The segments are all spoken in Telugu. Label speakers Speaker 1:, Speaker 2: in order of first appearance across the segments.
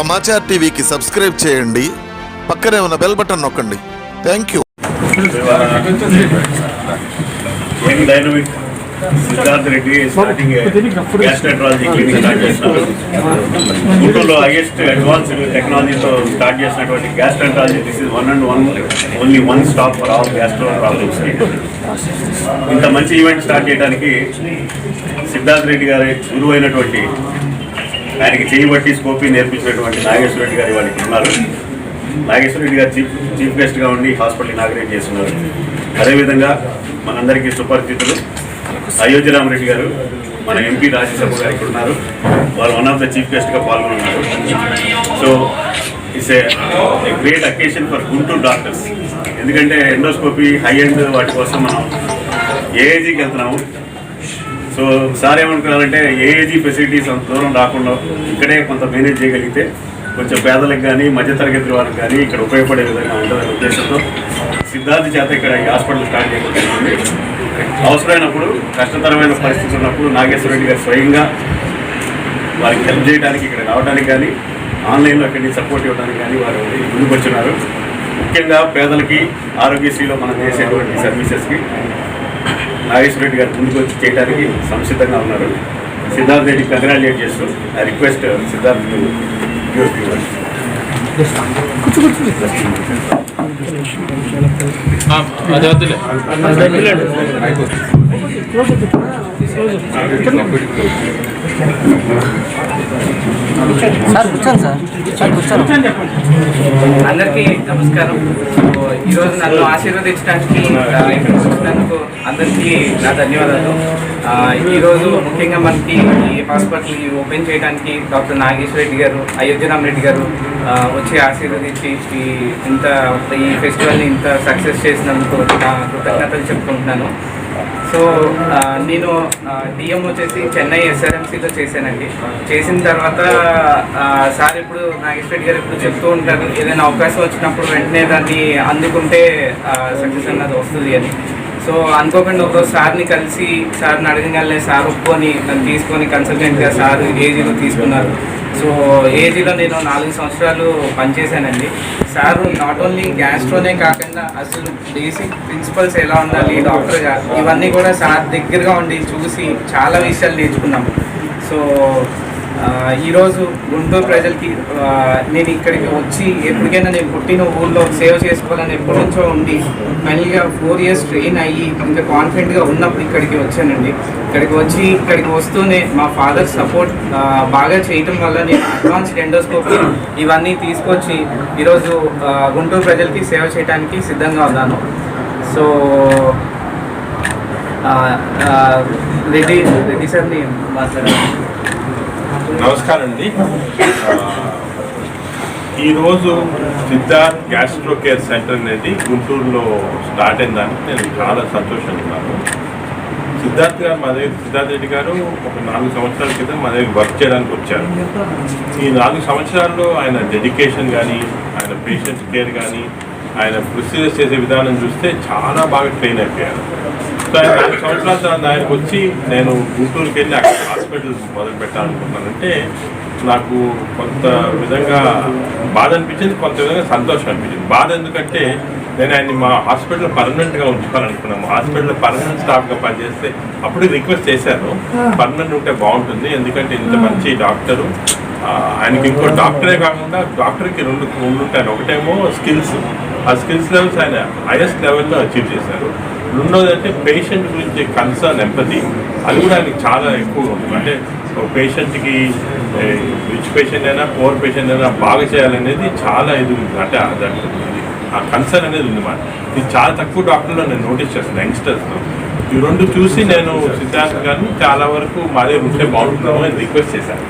Speaker 1: సమాచార్ టీవీకి సబ్స్క్రైబ్ చేయండి, పక్కనే ఉన్న బెల్ బటన్ నొక్కండి. Thank you.
Speaker 2: Siddharth Reddy starting gastroenterology clinic start చేస్తున్నారు. గుంటూరులో హైయెస్ట్ అడ్వాన్స్డ్ టెక్నాలజీతో స్టార్ట్ చేసినటువంటి gastroenterology. This is only one stop for all gastro problems. ఇంత మంచి ఈవెంట్ స్టార్ట్ చేయడానికి సిద్ధార్థ్ రెడ్డి గారి గురువు అయినటువంటి, ఆయనకి చేయబట్టి స్కోపీ నేర్పించినటువంటి నాగేశ్వర రెడ్డి గారి వాళ్ళకి ఉన్నారు. నాగేశ్వర రెడ్డి గారు చీఫ్ గెస్ట్గా ఉండి హాస్పిటల్ ఇనాగ్రేట్ చేస్తున్నారు. అదేవిధంగా మనందరికీ సుపరిచితులు అయోధ్య రామరెడ్డి గారు, మన ఎంపీ రాజ్యసభ గారు ఇక్కడ ఉన్నారు. వాళ్ళు వన్ ఆఫ్ ద చీఫ్ గెస్ట్గా పాల్గొన్నారు. So it's a great occasion for Guntur doctors. ఎందుకంటే ఎండోస్కోపీ హై ఎండ్ వాటి కోసం మనం ఏఏజీకి వెళ్తున్నాము. సో సార్ ఏమనుకున్నారంటే ఏఏజీ ఫెసిలిటీస్ అంత దూరం రాకుండా ఇక్కడే కొంత మేనేజ్ చేయగలిగితే కొంచెం పేదలకు కానీ మధ్యతరగతి వారికి కానీ ఇక్కడ ఉపయోగపడే విధంగా ఉంటుందనే ఉద్దేశంతో సిద్ధార్థ చేత ఇక్కడ ఈ హాస్పిటల్ స్టార్ట్ చేయబోతుంది. అవసరమైనప్పుడు, కష్టతరమైన పరిస్థితి ఉన్నప్పుడు నాగేశ్వర రెడ్డి గారు స్వయంగా వారికి హెల్ప్ చేయడానికి ఇక్కడ రావడానికి కానీ, ఆన్లైన్లో అక్కడి నుంచి సపోర్ట్ ఇవ్వడానికి కానీ వారు ముందుకు వచ్చినారు. ముఖ్యంగా పేదలకి ఆరోగ్యశ్రీలో మనం చేసేటువంటి సర్వీసెస్కి నాగేశ్వర రెడ్డి గారు ముందుకు వచ్చి చేయడానికి సంసిద్ధంగా ఉన్నారు. సిద్ధార్థ్ రెడ్డి కంగ్రాచులేట్ చేస్తూ ఐ రిక్వెస్ట్ సిద్ధార్థ్
Speaker 3: అందరికీ నమస్కారం. ఈరోజు నన్ను ఆశీర్వదించడానికి వచ్చినందుకు అందరికీ నా ధన్యవాదాలు. ఈరోజు ముఖ్యంగా మనకి ఈ హాస్పిటల్ ఓపెన్ చేయడానికి డాక్టర్ నాగేశ్వర రెడ్డి గారు, అయోధ్య రామరెడ్డి గారు వచ్చి ఆశీర్వదించి ఈ ఫెస్టివల్ని ఇంత సక్సెస్ చేసినందుకు నా కృతజ్ఞతలు చెప్పుకుంటున్నాను. సో నేను డిఎం వచ్చేసి చెన్నై ఎస్ఆర్ఎంసీలో చేశానండి. చేసిన తర్వాత సార్ ఇప్పుడు నాగేశ్వర రెడ్డి గారు ఇప్పుడు చెప్తూ ఉంటారు, ఏదైనా అవకాశం వచ్చినప్పుడు వెంటనే దాన్ని అందుకుంటే సక్సెస్ అన్నది వస్తుంది అని. సో అనుకోకుండా ఒకరోజు సార్ని కలిసి సార్ని అడగగానే సార్ ఒప్పుకొని నన్ను తీసుకొని కన్సల్టెంట్గా సార్ ఏజీలో తీసుకున్నారు. సో ఏజీలో నేను 4 సంవత్సరాలు పనిచేశానండి. సార్ నాట్ ఓన్లీ గ్యాస్ట్రోనే కాకుండా అసలు బేసిక్ ప్రిన్సిపల్స్ ఎలా ఉండాలి డాక్టర్గా, ఇవన్నీ కూడా సార్ దగ్గరగా ఉండి చూసి చాలా విషయాలు నేర్చుకున్నాము. సో ఈరోజు గుంటూరు ప్రజలకి నేను ఇక్కడికి వచ్చి ఎప్పటికైనా నేను పుట్టిన ఊళ్ళో సేవ్ చేసుకోవాలని ఎప్పటి నుంచో ఉండి ఫైనల్గా 4 years ట్రైన్ అయ్యి ఇంకా కాన్ఫిడెంట్గా ఉన్నప్పుడు ఇక్కడికి వచ్చానండి. ఇక్కడికి వస్తూనే మా ఫాదర్ సపోర్ట్ బాగా చేయటం వల్ల నేను అడ్వాన్స్డ్ ఎండోస్కోపీ ఇవన్నీ తీసుకొచ్చి ఈరోజు గుంటూరు ప్రజలకి సేవ చేయడానికి సిద్ధంగా ఉన్నాను. సో రెడ్డి సార్ని మాట్లాడాను.
Speaker 4: నమస్కారం అండి. ఈరోజు సిద్ధార్థ్ గ్యాస్ట్రో కేర్ సెంటర్ అనేది గుంటూరులో స్టార్ట్ అయిందానికి నేను చాలా సంతోషంగా ఉన్నాను. సిద్ధార్థ్ రెడ్డి గారు ఒక 4 సంవత్సరాల క్రితం మా దగ్గర వర్క్ చేయడానికి వచ్చారు. ఈ 4 సంవత్సరాల్లో ఆయన డెడికేషన్ కానీ, ఆయన పేషెంట్స్ కేర్ కానీ, ఆయన ప్రొసీజర్స్ చేసే విధానం చూస్తే చాలా బాగా ట్రైన్ అయిపోయారు. సో ఆయన 4 సంవత్సరాల తర్వాత ఆయనకు వచ్చి నేను గుంటూరుకి వెళ్ళి అక్కడ హాస్పిటల్ మొదలు పెట్టాలనుకున్నానంటే నాకు కొంత విధంగా బాధ అనిపించింది, కొంత విధంగా సంతోషం అనిపించింది. బాధ ఎందుకంటే నేను ఆయన్ని మా హాస్పిటల్ పర్మనెంట్గా ఉంచుకోవాలనుకున్నాము. హాస్పిటల్లో పర్మనెంట్ స్టాఫ్గా పనిచేస్తే అప్పుడు రిక్వెస్ట్ చేశాను, పర్మనెంట్ ఉంటే బాగుంటుంది, ఎందుకంటే ఇంత మంచి డాక్టరు, ఆయనకి ఇంకో డాక్టరే కాకుండా డాక్టర్కి 2 ఉంటాయి. ఒకటేమో స్కిల్స్, ఆ స్కిల్స్ లెవెల్స్ ఆయన హైయెస్ట్ లెవెల్లో అచీవ్ చేశారు. రెండోది అంటే పేషెంట్ గురించి కన్సర్న్, ఎంపతి, అది కూడా ఆయనకి చాలా ఎక్కువగా ఉంటుంది. అంటే ఒక పేషెంట్కి రిచ్ పేషెంట్ అయినా పూర్ పేషెంట్ అయినా బాగా చేయాలనేది చాలా ఇది ఉంది. అంటే ఆ కన్సర్న్ అనేది ఉంది మాట. ఇది చాలా తక్కువ డాక్టర్లో నేను నోటీస్ చేస్తాను యంగ్స్టర్స్లో. ఈ 2 చూసి నేను సిద్ధార్థ్ గారిని చాలా వరకు మా దగ్గర ఉంటే బాగుంటుందో అని రిక్వెస్ట్ చేశాను.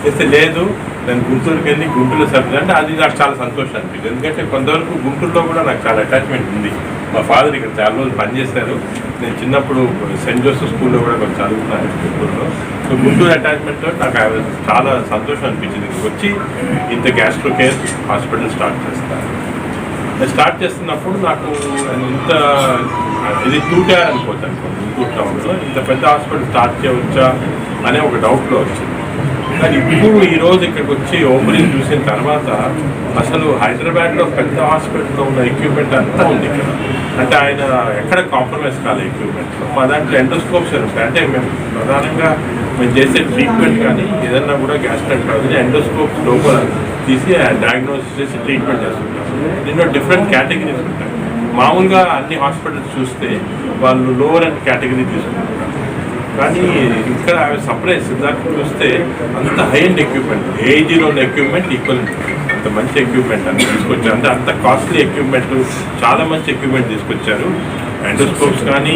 Speaker 4: చేస్తే లేదు, నేను గుంటూరుకి వెళ్ళి గుంటూరులో సర్వీస్ అంటే అది నాకు చాలా సంతోషం అనిపించింది. ఎందుకంటే కొంతవరకు గుంటూరులో కూడా నాకు చాలా అటాచ్మెంట్ ఉంది. మా ఫాదర్ ఇక్కడ చాలా రోజులు పనిచేశారు. నేను చిన్నప్పుడు సెయింట్ జోసెఫ్ స్కూల్లో కూడా కొంచెం చదువుకున్నాను గుంటూరులో. సో గుంటూరు అటాచ్మెంట్తో నాకు చాలా సంతోషం అనిపించింది. వచ్చి ఇంత గ్యాస్ట్రో కేర్ హాస్పిటల్ స్టార్ట్ చేస్తున్నప్పుడు నాకు ఇంత ఇది 2 tier అనుకోవచ్చు గుంటూరు టౌన్లో ఇంత పెద్ద హాస్పిటల్ స్టార్ట్ చేయవచ్చా అనే ఒక డౌట్లో వచ్చింది. కానీ ఇప్పుడు ఈరోజు ఇక్కడికి వచ్చి ఓపెనింగ్ చూసిన తర్వాత అసలు హైదరాబాద్లో పెద్ద హాస్పిటల్లో ఉన్న ఎక్విప్మెంట్ అంతా ఉంది ఇక్కడ. అంటే ఆయన ఎక్కడ కాంప్రమైజ్ కాలేదు ఎక్విప్మెంట్. మా దాంట్లో ఎండోస్కోప్స్ ఉంటాయి. అంటే మేము ప్రధానంగా మేము చేసే ట్రీట్మెంట్ కానీ ఏదన్నా కూడా గ్యాస్ట్రోఎంటరాలజీ ఎండోస్కోప్స్ లోపల తీసి డయాగ్నోసిస్ చేసి ట్రీట్మెంట్ చేస్తుంటాం. దీంట్లో డిఫరెంట్ కేటగిరీస్ ఉంటాయి. మామూలుగా అన్ని హాస్పిటల్స్ చూస్తే వాళ్ళు లోవర్ అండ్ కేటగిరీ తీసుకుంటారు. కానీ ఇక్కడ సర్ప్రైజ్ సిద్ధార్థ్ చూస్తే అంత హై అండ్ ఎక్విప్మెంట్, ఏజీలో ఉన్న ఎక్విప్మెంట్ ఈక్వల్ అంత మంచి ఎక్విప్మెంట్ అని తీసుకొచ్చారు. అంటే అంత కాస్ట్లీ ఎక్విప్మెంట్, చాలా మంచి ఎక్విప్మెంట్ తీసుకొచ్చారు. ఎండోస్కోప్స్ కానీ,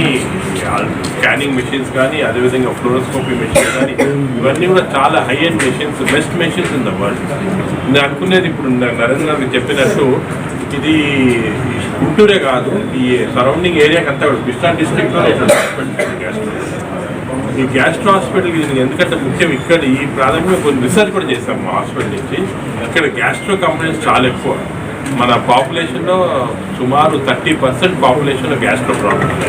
Speaker 4: స్కానింగ్ మెషిన్స్ కానీ, అదేవిధంగా ఫ్లోరోస్కోపీ మెషిన్స్ కానీ, ఇవన్నీ కూడా చాలా high and machines, best machines in the world. నేను అనుకునేది ఇప్పుడు నరేంద్ర గారికి చెప్పినట్టు ఇది గుంటూరే కాదు, ఈ సరౌండింగ్ ఏరియాకి అంతా కూడా కృష్ణా డిస్ట్రిక్ట్లో ఈ గ్యాస్ట్రో హాస్పిటల్ ఎందుకంటే ముఖ్యం ఇక్కడ ఈ ప్రాంతంలో కొన్ని రీసెర్చ్ కూడా చేస్తాం మా హాస్పిటల్ నుంచి. ఇక్కడ గ్యాస్ట్రో కంప్లైంట్స్ చాలా ఎక్కువ. మన పాపులేషన్లో సుమారు 30% పాపులేషన్లో గ్యాస్ట్రో ప్రాబ్లమ్స్,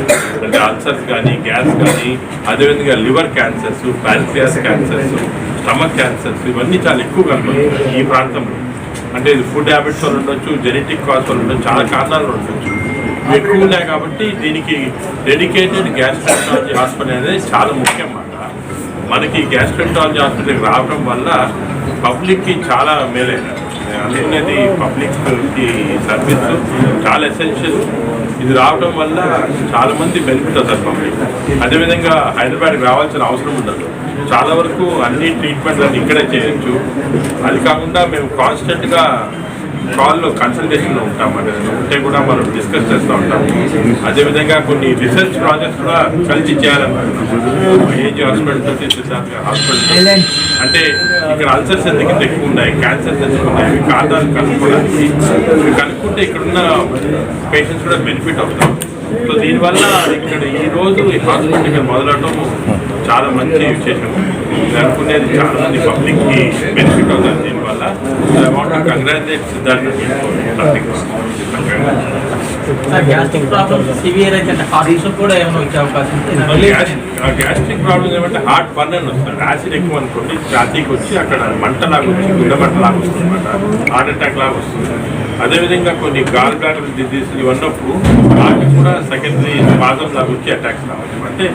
Speaker 4: అంటే అల్సర్స్ కానీ, గ్యాస్ కానీ, అదేవిధంగా liver cancers, pancreas cancers, stomach cancers, ఇవన్నీ చాలా ఎక్కువగా కనపడుతుంది ఈ ప్రాంతంలో. అంటే ఇది ఫుడ్ హ్యాబిట్స్ వల్ల ఉండొచ్చు, జెనెటిక్ కాజ్ వల్ల ఉండొచ్చు, చాలా కారణాలు ఉండొచ్చు. ఎక్కువ ఉన్నాయి కాబట్టి దీనికి డెడికేటెడ్ గ్యాస్ట్రోఎంటరాలజీ హాస్పిటల్ అనేది చాలా ముఖ్యం అన్నమాట. మనకి గ్యాస్ట్రోఎంటరాలజీ హాస్పిటల్కి రావడం వల్ల పబ్లిక్కి చాలా మేలైనది. అనుకునేది పబ్లిక్కి సర్వీస్ చాలా ఎసెన్షియల్. ఇది రావడం వల్ల చాలామంది బెనిఫిట్ అవుతారు పబ్లిక్. అదేవిధంగా హైదరాబాద్కి రావాల్సిన అవసరం ఉండదు. చాలా వరకు అన్ని ట్రీట్మెంట్ అన్ని ఇక్కడే చేయొచ్చు. అది కాకుండా మేము కాన్స్టెంట్గా కాల్లో కన్సల్టేషన్లో ఉంటాం. అంటే ఉంటే కూడా మనం డిస్కస్ చేస్తూ ఉంటాం. అదేవిధంగా కొన్ని రీసెర్చ్ ప్రాజెక్ట్స్ కూడా కలిసి చేయాలనుకుంటున్నాం. ఏజీ హాస్పిటల్ తోటి సిద్ధార్థ హాస్పిటల్ అంటే ఇక్కడ అల్సర్స్ ఎందుకు ఎక్కువ ఉన్నాయి, క్యాన్సర్స్ ఎందుకు ఉన్నాయి, ఇవి కారణాలు కనుక్కోవడానికి ఇవి కనుక్కుంటే ఇక్కడున్న పేషెంట్స్ కూడా బెనిఫిట్ అవుతాం. సో దీనివల్ల ఇక్కడ ఈరోజు ఈ హాస్పిటల్ ఇక్కడ మొదలవడం చాలా మంచి విశేషం. అనుకునేది చాలా మంది పబ్లిక్కి బెనిఫిట్ అవుతుంది దీనివల్ల. I want to congratulate Siddharth.
Speaker 5: Gastric
Speaker 4: problem ఏమంటే హార్ట్ బర్న్ అని వస్తుంది. యాసిడ్ ఎక్కువ అనుకోండి, ఛాతీకి వచ్చి అక్కడ మంటలాగా వచ్చి గుండెమంటలాగా వస్తుంది అన్నమాట, హార్ట్ అటాక్ లాగా వస్తుంది. అదేవిధంగా కొన్ని గాల్ బ్లాడర్ డిజీజ్ ఇవన్నప్పుడు వాటికి కూడా సెకండరీ పాదం లాగా వచ్చి అటాక్స్ రావచ్చు. అంటే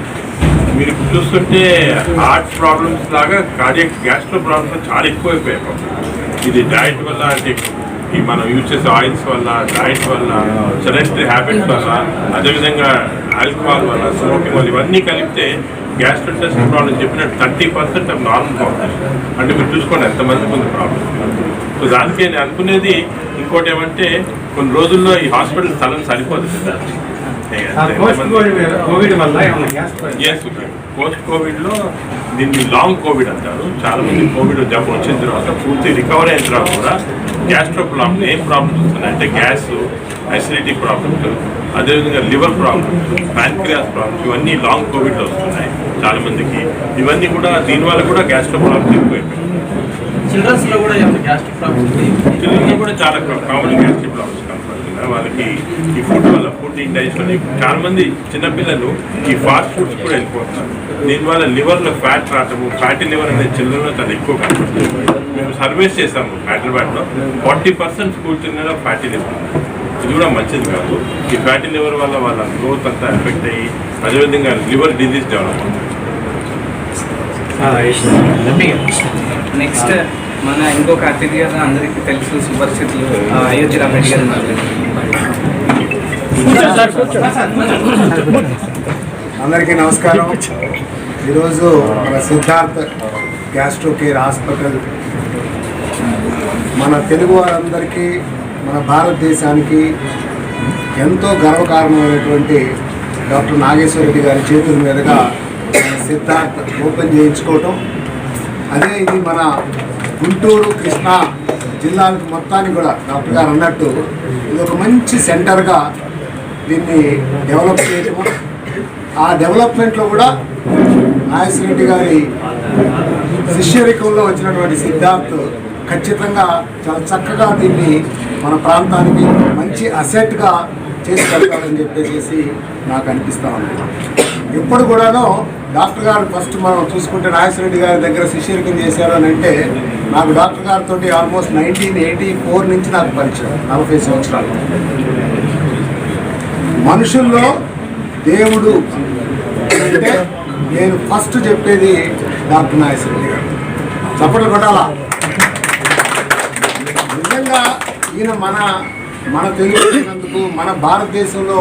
Speaker 4: మీరు చూస్తుంటే హార్ట్ ప్రాబ్లమ్స్ లాగా కార్డియాక్ గ్యాస్ట్రో ప్రాబ్లమ్స్ చాలా ఎక్కువైపోయాయి. ఇది డైట్ వల్ల, అంటే ఈ మనం యూజ్ చేసే ఆయిల్స్ వల్ల, డైట్ వల్ల, సెడెంటరీ హ్యాబిట్స్ వల్ల, అదేవిధంగా ఆల్కహాల్ వల్ల, స్మోకింగ్ వల్ల, ఇవన్నీ కలిపితే గ్యాస్ట్రోఇంటెస్టైనల్ ప్రాబ్లమ్ చెప్పినట్టు 30% ఆఫ్ నార్మల్గా ఉంటుంది. అంటే మీరు చూసుకోండి ఎంతమందికి ఉంది ప్రాబ్లం. సో దానికి నేను అనుకునేది ఇంకోటి ఏమంటే కొన్ని రోజుల్లో ఈ హాస్పిటల్ స్థలం సరిపోతుంది. పోస్ట్ కోవిడ్లో దీన్ని లాంగ్ కోవిడ్ అంటారు. చాలా మంది కోవిడ్ జబ్బు వచ్చిన తర్వాత పూర్తి రికవర్ అయిన తర్వాత కూడా గ్యాస్ట్రో ప్రాబ్లమ్ ఏం ప్రాబ్లమ్స్ వస్తున్నాయి అంటే గ్యాస్, అసిడిటీ ప్రాబ్లమ్స్, అదేవిధంగా లివర్ ప్రాబ్లమ్స్, ప్యాంక్రియాస్ ప్రాబ్లమ్స్, ఇవన్నీ లాంగ్ కోవిడ్లో వస్తున్నాయి చాలా మందికి. ఇవన్నీ కూడా దీనివల్ల కూడా గ్యాస్ట్రో ప్రాబ్లమ్స్ ఎక్కువైపోయాయి.
Speaker 5: చిల్డ్రన్స్లో కూడా గ్యాస్ట్రిక్ ప్రాబ్లమ్స్,
Speaker 4: చిల్డ్రన్స్లో కూడా చాలా కామన్ గ్యాస్ట్రిక్ ప్రాబ్లమ్స్ కనపడుతున్నాయి. వాళ్ళకి ఈ ఫుడ్ వల్ల, ఫుడ్ ఇండైజెషన్, చాలా మంది చిన్నపిల్లలు ఈ ఫాస్ట్ ఫుడ్స్ కూడా వెళ్ళిపోతున్నారు. దీనివల్ల లివర్లో ఫ్యాట్ రావటము, ఫ్యాటీ లివర్ అనేది చిల్డ్రన్లో చాలా ఎక్కువ కనపడుతుంది. మేము సర్వేస్ చేసాము హైదరాబాద్లో, 40% స్కూల్ చిల్డ్రన్లో ఫ్యాటీ లివర్. ఇది కూడా మంచిది కాదు. ఈ ఫ్యాటీ లివర్ వల్ల వాళ్ళ గ్రోత్ అంతా ఎఫెక్ట్ అయ్యి అదేవిధంగా లివర్ డిజీజ్ డెవలప్ అవుతుంది.
Speaker 3: నెక్స్ట్ మన ఇంకొక అతిథి గారు అందరికీ తెలుసు, సుపరిచితులు అయోధ్య రమేష్ గారు.
Speaker 6: అందరికీ నమస్కారం. ఈరోజు మన సిద్ధార్థ్ గ్యాస్ట్రో కేర్ హాస్పిటల్ మన తెలుగు వారందరికీ, మన భారతదేశానికి ఎంతో గర్వకారణమైనటువంటి డాక్టర్ నాగేశ్వర రెడ్డి గారి చేతుల మీదుగా సిద్ధార్థ్ ఓపెన్ చేయించుకోవటం. అదే ఇది మన గుంటూరు, కృష్ణా జిల్లాలకు మొత్తానికి కూడా డాక్టర్ గారు అన్నట్టు ఇది ఒక మంచి సెంటర్గా దీన్ని డెవలప్ చేయటము. ఆ డెవలప్మెంట్లో కూడా నాగేశ్వర రెడ్డి గారి శిష్యరికంలో వచ్చినటువంటి సిద్ధార్థ్ ఖచ్చితంగా చాలా చక్కగా దీన్ని మన ప్రాంతానికి మంచి అసెట్గా చేసి పెడతారని చెప్పేసి నాకు అనిపిస్తూ ఉంది. ఇప్పుడు కూడాను డాక్టర్ గారు ఫస్ట్ మనం చూసుకుంటే నాగేశ్వరరెడ్డి గారి దగ్గర శిష్యరికం చేశారు అని అంటే నాకు డాక్టర్ గారితో ఆల్మోస్ట్ 1984 నుంచి నాకు పరిచయం, 40 సంవత్సరాలు. మనుషుల్లో దేవుడు అంటే నేను ఫస్ట్ చెప్పేది డాక్టర్ నాగేశ్వరరెడ్డి గారు. చప్పట్లు కొట్టాలా? నిజంగా ఈయన మన తెలుగు మన భారతదేశంలో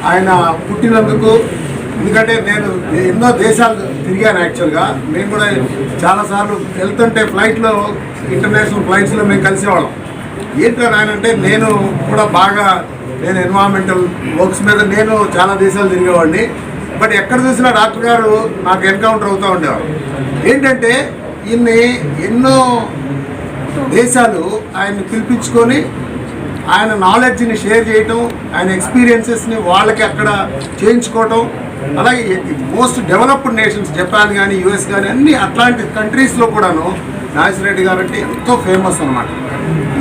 Speaker 6: ఆయన పుట్టినందుకు, ఎందుకంటే నేను ఎన్నో దేశాలు తిరిగాను యాక్చువల్గా. మేము కూడా చాలాసార్లు వెళ్తుంటే ఫ్లైట్లో, ఇంటర్నేషనల్ ఫ్లైట్స్లో మేము కలిసేవాళ్ళం. ఏంటో నాయనంటే నేను కూడా బాగా ఎన్విరాన్మెంటల్ వర్క్స్ మీద నేను చాలా దేశాలు తిరిగేవాడిని. బట్ ఎక్కడ చూసినా డాక్టర్ గారు నాకు ఎన్కౌంటర్ అవుతూ ఉండేవారు. ఏంటంటే ఈయన్ని ఎన్నో దేశాలు ఆయన్ని పిలిపించుకొని ఆయన నాలెడ్జ్ని షేర్ చేయటం, ఆయన ఎక్స్పీరియన్సెస్ని వాళ్ళకి అక్కడ చేయించుకోవటం. అలాగే మోస్ట్ డెవలప్డ్ నేషన్స్ జపాన్ కానీ యుఎస్ కానీ అన్ని అట్లాంటి కంట్రీస్లో కూడాను నాగేశ్వరరెడ్డి గారు అంటే ఎంతో ఫేమస్ అనమాట.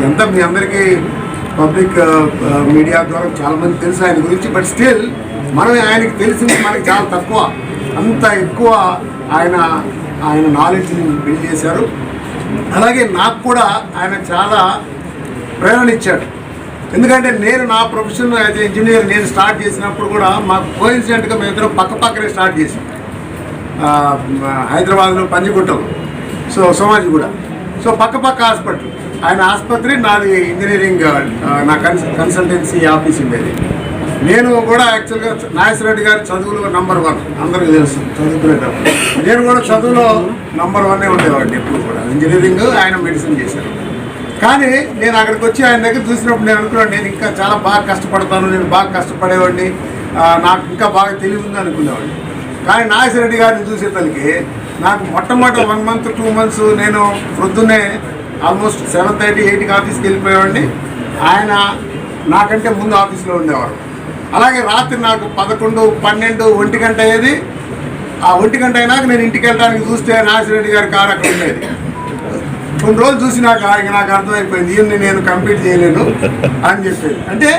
Speaker 6: ఎంత మీ అందరికీ పబ్లిక్ మీడియా ద్వారా చాలామంది తెలుసు ఆయన గురించి. బట్ స్టిల్ మనం ఆయనకి తెలిసింది మనకి చాలా తక్కువ. అంత ఎక్కువ ఆయన నాలెడ్జ్ని బిల్డ్ చేశారు. అలాగే నాకు కూడా ఆయన చాలా ప్రేరణ ఇచ్చాడు. ఎందుకంటే నేను నా ప్రొఫెషన్ యాజ్ ఇంజనీర్ నేను స్టార్ట్ చేసినప్పుడు కూడా మాకు కోయిన్సిడెంట్గా మేము ఇద్దరం పక్కనే స్టార్ట్ చేసాం, హైదరాబాద్లో పంజగుట్టలో. సో సోమాజిగూడ. సో పక్క హాస్పిటల్. ఆయన ఆసుపత్రి, నాది ఇంజనీరింగ్, నా కన్సల్టెన్సీ ఆఫీస్ ఉండేది. నేను కూడా యాక్చువల్గా నాగేశ్వరరెడ్డి గారి చదువులో నంబర్ 1 అందరికీ తెలుసు. చదువుకునేటప్పుడు నేను కూడా చదువులో నంబర్ 1 ఉండేవాడిని ఎప్పుడు కూడా. ఇంజనీరింగ్, ఆయన మెడిసిన్ చేశారు. కానీ నేను అక్కడికి వచ్చి ఆయన దగ్గర చూసినప్పుడు నేను అనుకున్నాను, నేను ఇంకా చాలా బాగా కష్టపడతాను, నేను బాగా కష్టపడేవాడిని, నాకు ఇంకా బాగా తెలివి ఉంది అనుకునేవాడిని. కానీ నాగేశ్వరరెడ్డి గారిని చూసేసరికి నాకు మొట్టమొదటి 1 month 2 months నేను ప్రొద్దున్నే ఆల్మోస్ట్ 7:30 8కి ఆఫీస్కి వెళ్ళిపోయేవాడిని. ఆయన నాకంటే ముందు ఆఫీస్లో ఉండేవారు. అలాగే రాత్రి నాకు 11, 12, 1 గంట అయ్యేది. ఆ 1 గంట అయినాక నేను ఇంటికి వెళ్ళడానికి చూస్తే నాగేశ్వరరెడ్డి గారి కారు అక్కడ ఉండేది. కొన్ని రోజులు చూసినాక ఇక నాకు అర్థమైపోయింది, ఈయన్ని నేను కంప్లీట్ చేయలేను అని చెప్పేది. అంటే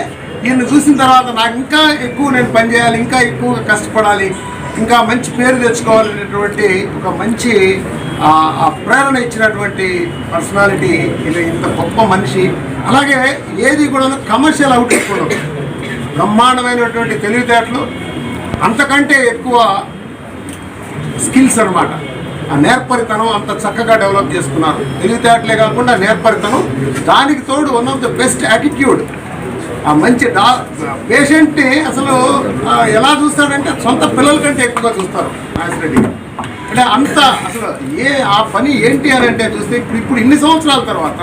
Speaker 6: ఈయన్ని చూసిన తర్వాత నాకు ఇంకా ఎక్కువ నేను పనిచేయాలి, ఇంకా ఎక్కువగా కష్టపడాలి, ఇంకా మంచి పేరు తెచ్చుకోవాలనేటువంటి ఒక మంచి ప్రేరణ ఇచ్చినటువంటి పర్సనాలిటీ. ఇంత గొప్ప మనిషి. అలాగే ఏది కూడా కమర్షియల్ అవుట్పుట్ కూడా బ్రహ్మాండమైనటువంటి తెలివితేటలు, అంతకంటే ఎక్కువ స్కిల్స్ అన్నమాట. ఆ నేర్పరితనం అంత చక్కగా డెవలప్ చేసుకున్నారు. తెలివితేటలే కాకుండా నేర్పరితనం, దానికి తోడు one of the best attitude. ఆ మంచి పేషెంట్ని అసలు ఎలా చూస్తాడంటే సొంత పిల్లల కంటే ఎక్కువగా చూస్తారు నాగేశ్వరరెడ్డి. అంటే అంత అసలు ఆ పని ఏంటి అని అంటే చూస్తే ఇప్పుడు ఇన్ని సంవత్సరాల తర్వాత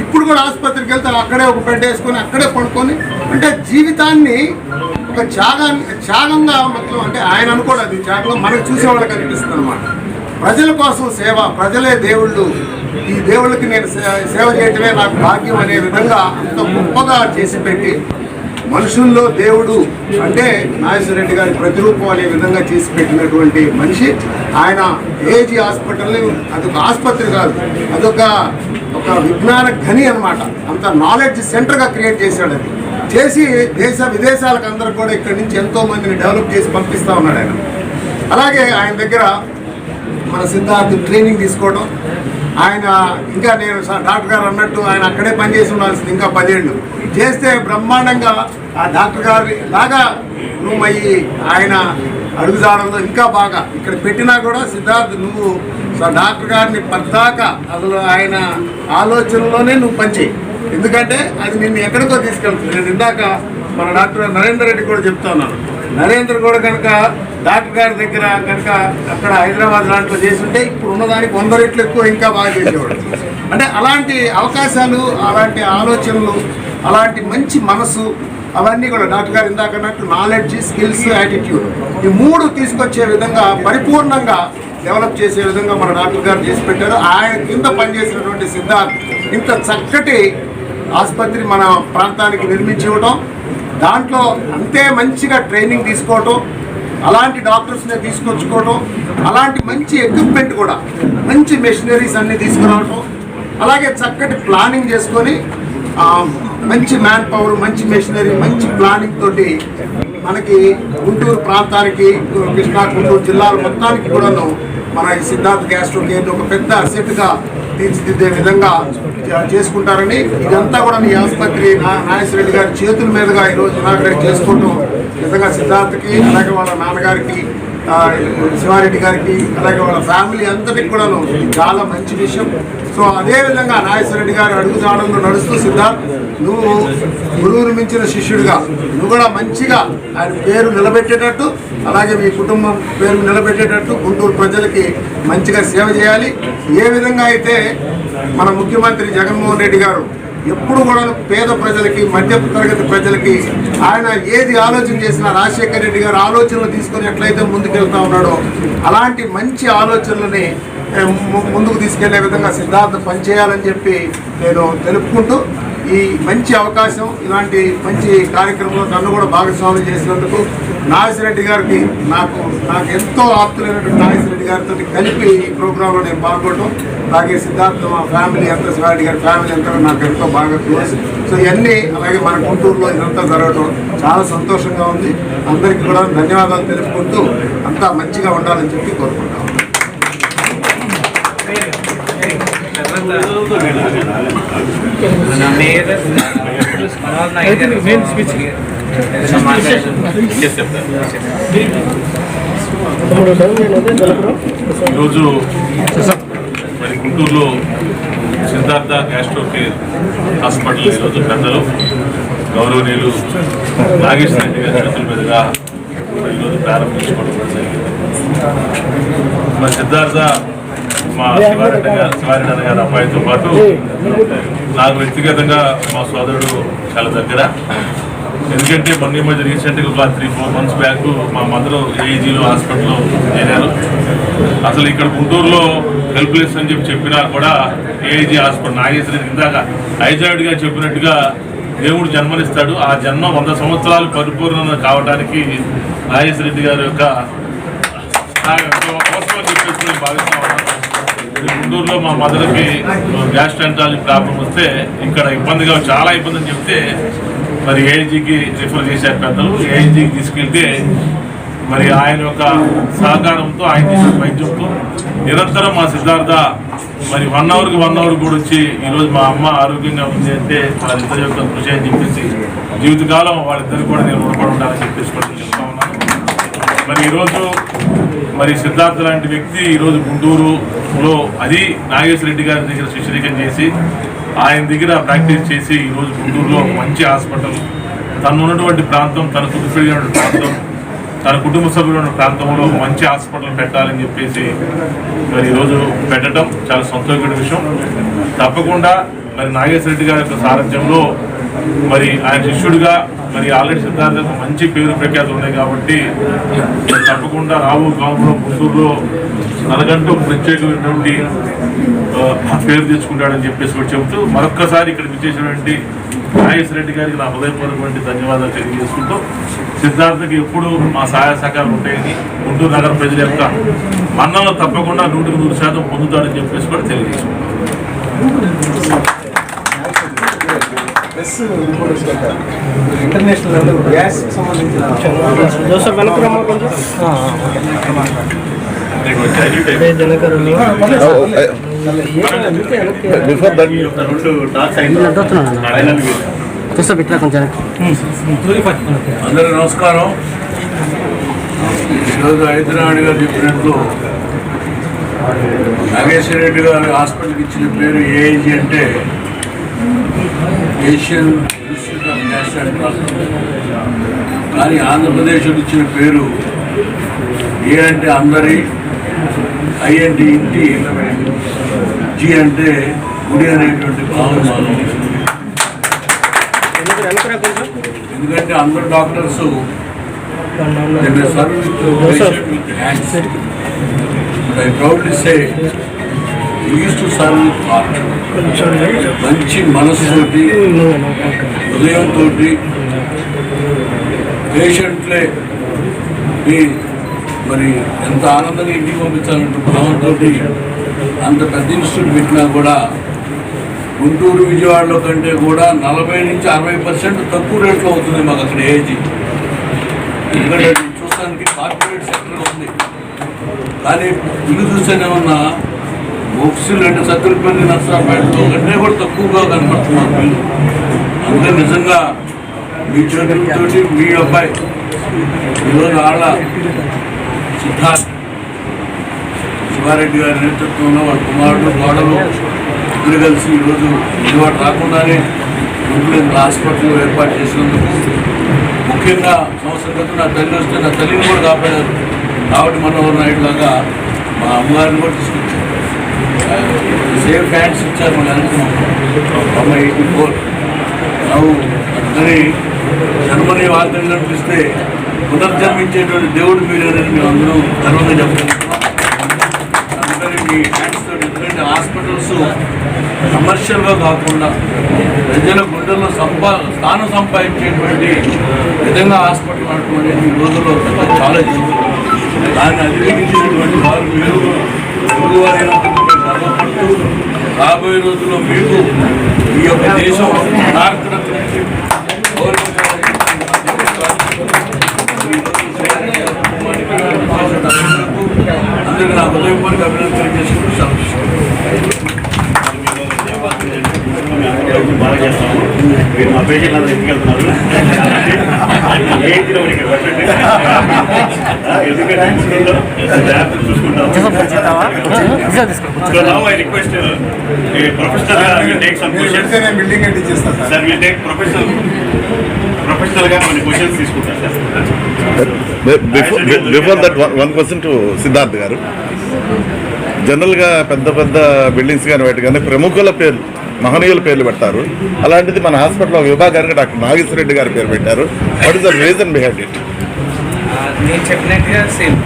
Speaker 6: ఇప్పుడు కూడా ఆసుపత్రికి వెళ్తే అక్కడే ఒక బెడ్ వేసుకొని అక్కడే పడుకొని, అంటే జీవితాన్ని ఒక త్యాగంగా మొత్తం, అంటే ఆయన అనుకోడు అది త్యాగంగా మనకు చూసేవాళ్ళకి అనిపిస్తుంది అనమాట. ప్రజల కోసం సేవ, ప్రజలే దేవుళ్ళు, ఈ దేవుళ్ళకి నేను సేవ చేయటమే నాకు భాగ్యం అనే విధంగా అంత గొప్పగా చేసి పెట్టి, మనుషుల్లో దేవుడు అంటే నాగేశ్వరరెడ్డి గారి ప్రతిరూపం అనే విధంగా చేసి పెట్టినటువంటి మనిషి. ఆయన ఏజీ హాస్పిటల్ని అదొక ఆసుపత్రి కాదు, అదొక విజ్ఞాన ఖని అనమాట. అంత నాలెడ్జ్ సెంటర్గా క్రియేట్ చేశాడు. అది చేసి దేశ విదేశాలకు అందరూ కూడా ఇక్కడి నుంచి ఎంతో మందిని డెవలప్ చేసి పంపిస్తూ ఉన్నాడు ఆయన. అలాగే ఆయన దగ్గర మన సిద్ధార్థ్ ట్రైనింగ్ తీసుకోవడం, ఆయన ఇంకా నేను డాక్టర్ గారు అన్నట్టు ఆయన అక్కడే పనిచేసి ఉండాల్సింది ఇంకా 10 ఏళ్ళు చేస్తే బ్రహ్మాండంగా ఆ డాక్టర్ గారి లాగా నువ్వు అయ్యి ఆయన అడుగుజాడంలో ఇంకా బాగా ఇక్కడ పెట్టినా కూడా సిద్ధార్థ్ నువ్వు డాక్టర్ గారిని పద్దాకా అసలు ఆయన ఆలోచనలోనే నువ్వు పనిచేయి. ఎందుకంటే అది నిన్ను ఎక్కడికో తీసుకెళ్తుంది. నేను ఇందాక మన డాక్టర్ నరేందర్ రెడ్డి కూడా చెప్తా ఉన్నాను. నరేంద్ర కూడా కనుక డాక్టర్ గారి దగ్గర కనుక అక్కడ హైదరాబాద్ లాంటిలో చేస్తుంటే ఇప్పుడు ఉన్నదానికి 100 రెట్లు ఎక్కువ ఇంకా బాగా చేసేవాడు. అంటే అలాంటి అవకాశాలు, అలాంటి ఆలోచనలు, అలాంటి మంచి మనసు, అవన్నీ కూడా డాక్టర్ గారు ఇందాక అన్నట్టు నాలెడ్జ్, స్కిల్స్, యాటిట్యూడ్ ఈ 3 తీసుకొచ్చే విధంగా పరిపూర్ణంగా డెవలప్ చేసే విధంగా మన డాక్టర్ గారు చేసి పెట్టారు. ఆయన కింద పనిచేసినటువంటి సిద్ధార్థ్ ఇంత చక్కటి ఆసుపత్రి మన ప్రాంతానికి నిర్మించి ఇవ్వడం, దాంట్లో అంతే మంచిగా ట్రైనింగ్ తీసుకోవటం, అలాంటి డాక్టర్స్ని తీసుకొచ్చుకోవడం, అలాంటి మంచి ఎక్విప్మెంట్ కూడా, మంచి మెషినరీస్ అన్నీ తీసుకురావటం, అలాగే చక్కటి ప్లానింగ్ చేసుకొని మంచి మ్యాన్ పవర్, మంచి మెషినరీ, మంచి ప్లానింగ్ తోటి మనకి గుంటూరు ప్రాంతానికి, కృష్ణా గుంటూరు జిల్లాల మొత్తానికి కూడాను మన ఈ సిద్ధార్థ్ గ్యాస్ట్రో కేర్ ఒక పెద్ద అసెట్గా తీర్చిదిద్దే విధంగా చేసుకుంటారని, ఇదంతా కూడా ఈ ఆసుపత్రి నాగేశ్వర రెడ్డి గారి చేతుల మీదుగా ఈరోజు ఇనాగ్రేట్ చేసుకోవడం నిజంగా సిద్ధార్థకి, అలాగే వాళ్ళ నాన్నగారికి, శివారెడ్డి గారికి, అలాగే వాళ్ళ ఫ్యామిలీ అంతటికి కూడాను చాలా మంచి విషయం. సో అదేవిధంగా నాగేశ్వర రెడ్డి గారు అడుగుజాడల్లో నడుస్తూ, సిద్ధార్థ్ నువ్వు గురువుని మించిన శిష్యుడిగా నువ్వు కూడా మంచిగా ఆయన పేరు నిలబెట్టేటట్టు, అలాగే మీ కుటుంబం పేరు నిలబెట్టేటట్టు గుంటూరు ప్రజలకి మంచిగా సేవ చేయాలి. ఏ విధంగా అయితే మన ముఖ్యమంత్రి జగన్మోహన్ రెడ్డి గారు ఎప్పుడు కూడా పేద ప్రజలకి, మధ్య తరగతి ప్రజలకి ఆయన ఏది ఆలోచన చేసినా రాజశేఖర రెడ్డి గారు ఆలోచనలు తీసుకొని ఎట్లయితే ముందుకెళ్తా ఉన్నాడో అలాంటి మంచి ఆలోచనలని ముందుకు తీసుకెళ్లే విధంగా సిద్ధార్థ పనిచేయాలని చెప్పి నేను తెలుపుకుంటూ, ఈ మంచి అవకాశం, ఇలాంటి మంచి కార్యక్రమంలో నన్ను కూడా భాగస్వామ్యం చేసినందుకు నాగేశ్వర రెడ్డి గారికి, నాకు ఎంతో ఆప్తులైనటువంటి నాగేశ్వర రెడ్డి గారితో కలిపి ఈ ప్రోగ్రాంలో నేను పాల్గొనడం, అలాగే సిద్ధార్థ మా ఫ్యామిలీ అంతా, శివారెడ్డి గారి ఫ్యామిలీ అంతా నాకు ఎంతో బాగా క్లోజ్. సో ఇవన్నీ అలాగే మన గుంటూరులో ఇదంతా జరగడం చాలా సంతోషంగా ఉంది. అందరికీ కూడా ధన్యవాదాలు తెలుపుకుంటూ అంతా మంచిగా ఉండాలని చెప్పి కోరుకుంటాం.
Speaker 4: ఈరోజు మరి గుంటూరులో సిద్ధార్థ గ్యాస్ట్రో కేర్ హాస్పిటల్ ఈరోజు పెద్దలు గౌరవనీయులు నాగేశ్వర రెడ్డి గారి చేతుల మీదుగా ఈరోజు ప్రారంభించుకోవడం జరిగింది. మరి సిద్ధార్థ మా శివారెడ్డి గారి అబ్బాయితో పాటు నాకు వ్యక్తిగతంగా మా సోదరుడు చాలా దగ్గర. ఎందుకంటే మొన్న మధ్య రీసెంట్గా ఒక 3-4 months బ్యాక్ మా మదర్ ఏజీలో హాస్పిటల్లో చేరారు. అసలు ఇక్కడ గుంటూరులో హెల్ప్లెస్ అని చెప్పినా కూడా ఏజీ హాస్పిటల్ నాగేశ్వరి ఇందాక ఐజాయిడ్గా చెప్పినట్టుగా దేవుడు జన్మనిస్తాడు. ఆ జన్మ 100 సంవత్సరాలు పరిపూర్ణ కావడానికి నాగేశ్వర రెడ్డి గారి యొక్క అవసరం చెప్పేసి నేను భావిస్తా ఉన్నాను. గుంటూరులో మా మదర్కి గ్యాస్ట్రాంటాలజీ ప్రాబ్లం వస్తే ఇక్కడ చాలా ఇబ్బంది అని చెప్తే మరి ఏఐజీకి రిఫర్ చేశారు పెద్దలు. ఏఐజీకి తీసుకెళ్తే మరి ఆయన యొక్క సహకారంతో, ఆయన చేసిన వైద్యంతో నిరంతరం మా సిద్ధార్థ మరి 1 hour కూడా వచ్చి ఈరోజు మా అమ్మ ఆరోగ్యంగా ఉంది అంటే వాళ్ళిద్దరి యొక్క కృషి అని చెప్పేసి జీవితకాలం వాళ్ళిద్దరికి కూడా నేను రుణపడి ఉండాలని చెప్పేసి కూడా చెప్తా ఉన్నాను. మరి ఈరోజు మరి సిద్ధార్థ లాంటి వ్యక్తి ఈరోజు గుంటూరులో అది నాగేశ్వర రెడ్డి గారి దగ్గర శిష్యరికం చేసి ఆయన దగ్గర ప్రాక్టీస్ చేసి ఈరోజు గుంటూరులో మంచి హాస్పిటల్, తను ఉన్నటువంటి ప్రాంతం, తన కుటుంబ ప్రాంతం, తన కుటుంబ సభ్యుల ప్రాంతంలో మంచి హాస్పిటల్ పెట్టాలని చెప్పేసి మరి ఈరోజు పెట్టడం చాలా సంతోషమైన విషయం. తప్పకుండా మరి నాగేశ్వర రెడ్డి గారి యొక్క సారథ్యంలో మరి ఆయన శిష్యుడిగా మరి ఆల్రెడీ సిద్ధార్థకు మంచి పేరు ప్రఖ్యాతులు ఉన్నాయి కాబట్టి తప్పకుండా రావు కాలంలో గుంటూరులో తనకంటూ ప్రత్యేకమైనటువంటి పేరు తెచ్చుకుంటాడని చెప్పేసి కూడా చెబుతూ మరొక్కసారి ఇక్కడ విచ్చేసినటువంటి నాగేశ్వర రెడ్డి గారికి నా హృదయపూర్వకమైన ధన్యవాదాలు తెలియజేసుకుంటూ సిద్ధార్థకి ఎప్పుడు మా సహాయ సహకారం ఉంటాయని, గుంటూరు నగర ప్రజల యొక్క మన్నలను తప్పకుండా 100% పొందుతాడని చెప్పేసి కూడా తెలియజేసుకుంటాం.
Speaker 6: ఇంటర్నేషనల్ లెవెల్ గ్యాస్ సంబంధించిన
Speaker 7: అందరూ నమస్కారం. ఈరోజు హైదరాబాద్ గారు చెప్పినట్లు నాగేశ్వర రెడ్డి గారు హాస్పిటల్కి ఇచ్చిన పేరు ఏఐజీ అంటే ఏషియన్ ఇన్స్టిట్యూట్ ఆఫ్ గ్యాస్ట్రాంటాలజీ. కానీ ఆంధ్రప్రదేశ్లో ఇచ్చిన పేరు ఏ అంటే అందరి, ఐ అంటే ఇంటి, జీ అంటే గుడి అనేటువంటి భావం మనం. ఎందుకంటే అందరు doctors serve with hands. I proudly say used to serve with heart. మంచి మనసుతోటి, హృదయంతో పేషెంట్లే మరి ఎంత ఆనందంగా ఇంటికి పంపించాలంటే భావంతో అంత పెద్ద ఇన్స్టిట్యూట్ పెట్టినా కూడా గుంటూరు విజయవాడలో కంటే కూడా 40 నుంచి 60% తక్కువ రేట్లో అవుతుంది మాకు అక్కడ ఏజీ. ఎందుకంటే అది చూడడానికి కార్పొరేట్ సెక్టర్ ఉంది, కానీ ఇల్లు చూస్తేనేమన్నా బుక్స్లు అంటే సత్తులపల్లి నర్సరాపేటలో కంటే కూడా తక్కువగా కనపడుతుంది మాకు ఇల్లు. అందుకే నిజంగా మీ చేతులతోటి మీ అబ్బాయి ఈరోజు ఆళ్ళ సిద్ధార్థ్ శివారెడ్డి గారి నేతృత్వంలో వాళ్ళ కుమారుడు గోడలు ఇద్దరు కలిసి ఈరోజు విజయవాడ రాకుండానే గుంటూరు హాస్పిటల్ ఏర్పాటు చేసినందుకు, ముఖ్యంగా సంవత్సరం క్రితం నా తల్లి వస్తే నా తల్లిని కూడా కాపాడారు. కాబట్టి మనోహర్ నాయుడు లాగా మా అమ్మగారిని కూడా తీసుకొచ్చారు. సేమ్ ఫ్యాన్స్ ఇచ్చారు మన అనుకున్నాం. 84 నవ్వు అందరి జన్మని వార్తలు ఇస్తే పునర్జన్మించేటువంటి దేవుడు మీరేనని మేము అందరం గర్వంగా చెప్తున్నాం. అందుకని మీ హ్యాండ్స్ తోటి, ఎందుకంటే హాస్పిటల్స్ కమర్షియల్గా కాకుండా ప్రజల గుండెల్లో స్థానం సంపాదించేటువంటి విధంగా హాస్పిటల్ నడపడం ఈ రోజుల్లో చాలా చేస్తుంది. దాన్ని అధిగమించినటువంటి వారు మీరు తెలుగువారైనందుకు మేము గర్వపడుతూ రాబోయే రోజుల్లో మీకు ఈ యొక్క దేశం నాయకులకు అందరికీ నా హృదయపూర్వక అభినందనలు చేసుకుంటూ
Speaker 2: బాగా చేస్తాము. మీరు మా పేషెంట్ అందరూ ఎత్తుకెళ్తున్నారు. ఎందుకంటే చూసుకుంటాము. So now I request a professional will take some questions.
Speaker 6: Building కట్టి చేస్తాను
Speaker 2: Sir, we'll take professional గా కొన్ని questions తీసుకుంటాం sir.
Speaker 1: Before that one question to Siddharth గారు. జనరల్గా పెద్ద పెద్ద బిల్డింగ్స్ కానీ వాటి కానీ ప్రముఖుల పేర్లు, మహనీయుల పేర్లు పెడతారు. అలాంటిది మన హాస్పిటల్లో విభాగానికి డాక్టర్ నాగేశ్వర రెడ్డి గారి పేరు పెట్టారు. What is the reason behind it?
Speaker 3: నేను చెప్పినట్టుగా సేమ్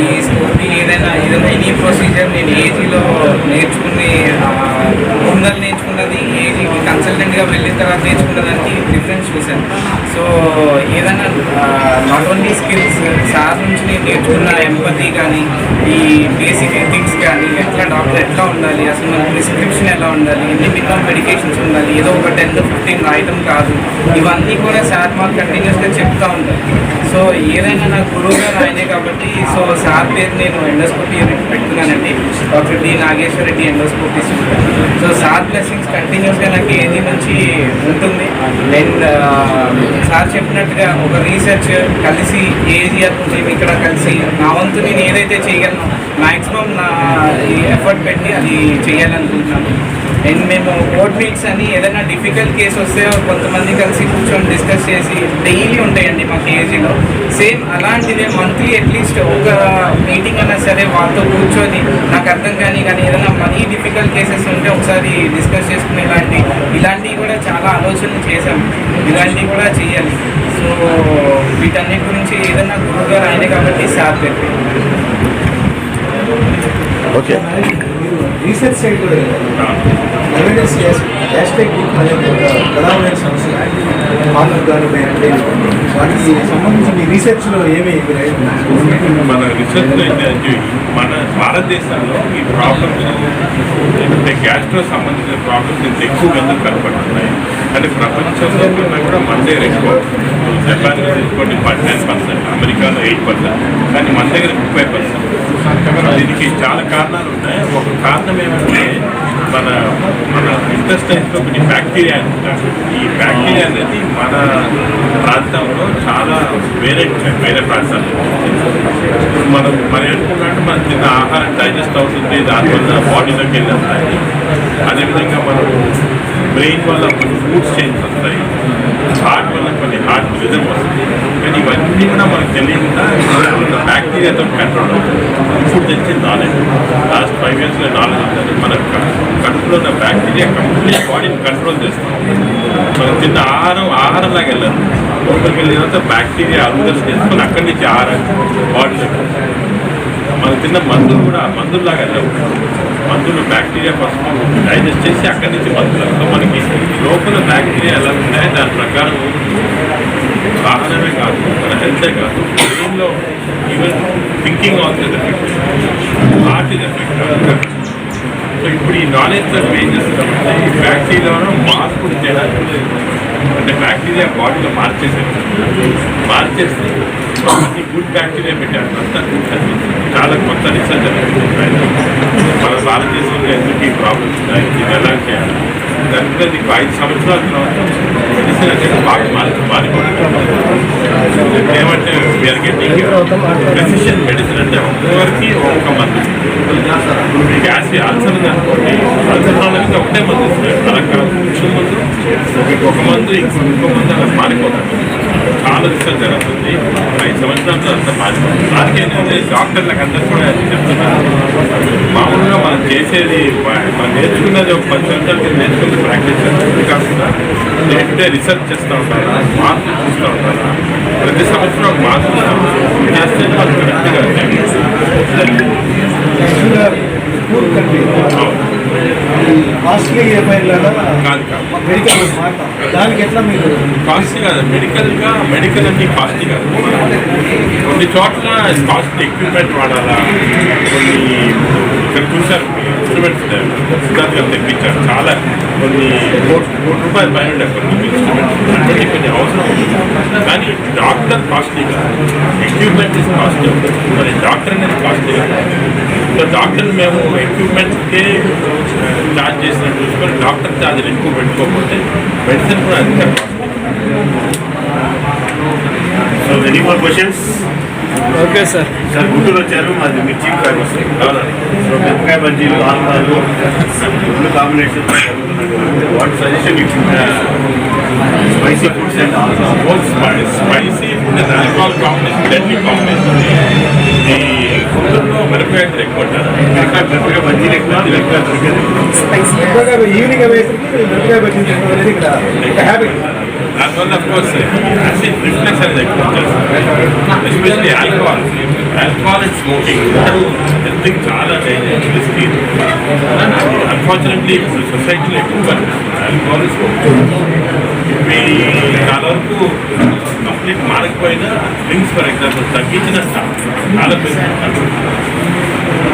Speaker 3: ఈ స్కూల్కి ఏదైనా ఎనీ ప్రొసీజర్ నేను ఏజీలో నేర్చుకుని ముందర నేర్చుకున్నది ఏజీ కన్సల్టెంట్గా వెళ్ళిన తర్వాత నేర్చుకున్నదానికి డిఫరెన్స్ చూశాను. సో ఏదైనా నాట్ ఓన్లీ స్కిల్స్ సార్ నుంచి నేను నేర్చుకున్న ఎంపతి కానీ ఈ బేసిక్ ఎథిక్స్ కానీ డాక్టర్ ఎట్లా ఉండాలి, అసలు మన ప్రిస్క్రిప్షన్ ఎలా ఉండాలి, ఎన్ని మినిమం మెడికేషన్స్ ఉండాలి, ఏదో ఒక 10-15 రాయటం కాదు, ఇవన్నీ కూడా సార్ మాకు కంటిన్యూస్గా చెప్తూ ఉంటారు. సో ఏదైనా నా గురువు గారు ఆయనే కాబట్టి సో సార్ పేరు నేను ఎండోస్కోపీ యూనిట్ పెట్టుకున్నానండి, doctor D Nageswara Reddy endoscopy. So sir blessings కంటిన్యూస్గా నాకు ఏది నుంచి ఉంటుంది. అండ్ సార్ చెప్పినట్టుగా ఒక రీసెర్చ్ కలిసి ఏది మేము ఇక్కడ కలిసి నా వంతు నేను ఏదైతే చేయగలను మ్యాక్సిమం నా ఈ ఎఫర్ట్ పెట్టి అది చేయాలనుకుంటున్నాను. అండ్ మేము కోర్ట్ మీట్స్ అని ఏదైనా డిఫికల్ట్ కేసు వస్తే కొంతమంది కలిసి కూర్చొని డిస్కస్ చేసి డైలీ ఉంటాయండి మా కేజీలో. సేమ్ అలాంటిదే మంత్లీ అట్లీస్ట్ ఒక మీటింగ్ అన్నా సరే వాళ్ళతో కూర్చొని నాకు అర్థం కానీ ఏదైనా మరీ డిఫికల్ట్ కేసెస్ ఉంటే ఒకసారి డిస్కస్ చేసుకుని ఇలాంటివి కూడా చాలా ఆలోచనలు చేశాం. ఇలాంటివి కూడా చేయాలి. సో వీటన్నిటి గురించి ఏదైనా గురువు గారు ఆయనే కాబట్టి సార్ చెప్పి
Speaker 1: ఓకే.
Speaker 6: రీసెర్చ్ సైడ్ కూడా ఎవిడెన్స్ హ్యాష్ట్యాగ్ అనేది ఒక ప్రధానమైన సమస్య. మార్కులు కానీ వాటికి సంబంధించి మీ రీసెర్చ్లో ఏమి
Speaker 4: మన రీసెర్చ్లో ఏంటంటే మన భారతదేశంలో ఈ ప్రాబ్లమ్స్ అంటే గ్యాస్ట్రో సంబంధించిన ప్రాబ్లమ్స్ ఇంత ఎక్కువగా ఎందుకు కనపడుతున్నాయి అంటే ప్రపంచంలో కన్నా కూడా మన దగ్గర ఎక్కువ. జపాన్లో తీసుకోండి 10%, అమెరికాలో 8%, కానీ మన దగ్గర 30%. దీనికి చాలా కారణాలు ఉన్నాయి. ఒక కారణం ఏమంటే మన మన ఇంటెస్టైన్స్లో కొన్ని బ్యాక్టీరియా ఉంటారు. ఈ బ్యాక్టీరియా అనేది మన ప్రాంతంలో చాలా వేరే ప్రాంతాల్లో మనం ఏంటంటే మనం తిన్న ఆహారం డైజెస్ట్ అవుతుంది, దానివల్ల బాడీలోకి వెళ్ళి వస్తాయి. అదేవిధంగా మనం బ్రెయిన్ వల్ల కొన్ని ఫుడ్స్ చేంజ్ వస్తాయి, హార్ట్ వల్ల కొన్ని హార్ట్ రిజం వస్తుంది. కానీ ఇవన్నీ కూడా మనకు తెలియకుండా బ్యాక్టీరియాతో కంట్రోల్ అవుతుంది. ఇప్పుడు తెలిసిన నాలెడ్జ్ లాస్ట్ 5 yearsలో నాలెడ్జ్ ఉంటుంది. మన కడుపులో ఉన్న బ్యాక్టీరియా కంప్లీట్ బాడీని కంట్రోల్ చేస్తాం. మనం తిన్న ఆహారంలాగా వెళ్ళారు. లోపలికి వెళ్ళిన తర్వాత బ్యాక్టీరియా అభివృద్ధి చేసుకొని అక్కడి నుంచి ఆహారం బాడీలోకి. మనం తిన్న మందులు కూడా మందుల్లాగా వెళ్ళవు. మందులు బ్యాక్టీరియా ఫస్ట్ డైజెస్ట్ చేసి అక్కడి నుంచి మందులు. సో మనకి లోపల బ్యాక్టీరియా ఎలా ఉన్నాయో దాని ప్రకారం ఆహారమే కాదు, మన హెల్తే కాదు, బ్రెయిన్లో even thinking also is effect, heart is effect. So ఇప్పుడు ఈ నాన్ హెచ్ఎస్ ఏం చేస్తున్నామంటే ఈ బ్యాక్టీరియాను మార్పులు చేయడానికి, అంటే బ్యాక్టీరియా బాడీలో మార్చేస్తే ఈ గుడ్ బ్యాక్టీరియా పెట్టారు. చాలా కొత్త రీసెర్చ్ జరుగుతుంది మన భారతదేశంలో ఎందుకు ఈ ప్రాబ్లమ్స్ ఉన్నాయి, ఇది ఎలా చేయాలి. దానిపై నీకు 5 సంవత్సరాల తర్వాత మెడిసిన్ అనేది బాగా మారిపోతుంది. ఏమంటే వీఆర్ గెటింగ్ ప్రెసిషన్ మెడిసిన్, అంటే ఒక్కరికి ఒక్క మందు. ఇప్పుడు మీకు యాసిడ్ అల్సర్ అనుకోండి, అల్సర్ వాళ్ళకి ఒకటే మందు ఇస్తుంది. అలా కాదు, మందు ఒక మందు ఇంకో మందు అలా మారిపోతుంది. చాలా రీసెర్చ్ జరుగుతుంది. 5 సంవత్సరాలతో అంతా మారిపోతుంది. దానికి ఏంటంటే డాక్టర్లకు అందరూ కూడా చెప్తున్నారు, మామూలుగా మనం చేసేది మనం నేర్చుకున్నది ఒక 10 సంవత్సరాలకి నేర్చుకున్న ప్రాక్టీస్ చేస్తుంది కాకుండా డే రీసెర్చ్ చేస్తూ ఉంటారా, మార్పులు చూస్తూ ఉంటారా, ప్రతి సంవత్సరం ఒక మార్పు చేస్తే వాళ్ళు కరెక్ట్గా
Speaker 6: కాస్ట్లీ
Speaker 4: కాదు
Speaker 6: మెడికల్ దానికి ఎట్లా మీరు
Speaker 4: కాస్ట్లీ కాదు. మెడికల్ అంటే కాస్ట్లీ కాదు. కొన్ని చోట్ల కాస్ట్లీ ఎక్విప్మెంట్ వాడాలా, కొన్ని ఇక్కడ చూసారు ఇన్స్ట్రుమెంట్స్ సిద్ధార్థ్ గారు తెప్పించారు. చాలా కొన్ని కోటి రూపాయల పైన ఉండే కొన్ని ఇన్స్ట్రుమెంట్స్ అంటే కొన్ని అవసరం ఉంటుంది. కానీ డాక్టర్ కాస్ట్లీ కాదు, ఎక్విప్మెంట్ ఇస్ కాస్ట్లీ. మరి డాక్టర్ అనేది కాస్ట్లీ కాదు. సో డాక్టర్ మేము ఎక్విప్మెంట్కే ఛార్జ్ చేసినట్టు చూసుకొని డాక్టర్ ఛార్జీలు ఎక్కువ పెట్టుకోకపోతే మెడిసిన్ కూడా అంతే costly.
Speaker 2: So any more questions?
Speaker 5: Okay sir.
Speaker 2: Sir Guntur వచ్చారు, మాది మిర్చి ఫ్రై వస్తుంది. సో మిరపకాయ బజ్జీలు, ఆల్మాలు రెండు combination what suggestion spicy foods and
Speaker 4: spicy food and alcohol combination deadly combination. ఈ ఫుడ్లో మిరపకాయ ఎక్కువ
Speaker 2: మిరపకాయ బజ్జీలు ఎక్కువ
Speaker 6: ఈవినింగ్ అయ్యేసరికి మిరపకాయ బజ్జీ తినడం అనేది ఇక్కడ ఒక హ్యాబిట్.
Speaker 4: దానివల్ల అఫ్కోర్స్ యాసిడ్ రిఫ్లెక్స్ అనేది ఎక్కువ చేస్తుంది. ఎస్పెషల్లీ ఆల్కహాల్ అండ్ స్మోకింగ్ హెల్త్కి చాలా రిస్కీ. అన్ఫార్చునేట్లీ ఇప్పుడు సొసైటీలో ఎక్కువ కనిపిస్తుంది ఆల్కహాల్, స్మోకింగ్. ఇవి చాలా వరకు కంప్లీట్ మారకపోయినా డ్రింక్స్ ఫర్ ఎగ్జాంపుల్ తగ్గించిన చాలా పెరుగుతుంది.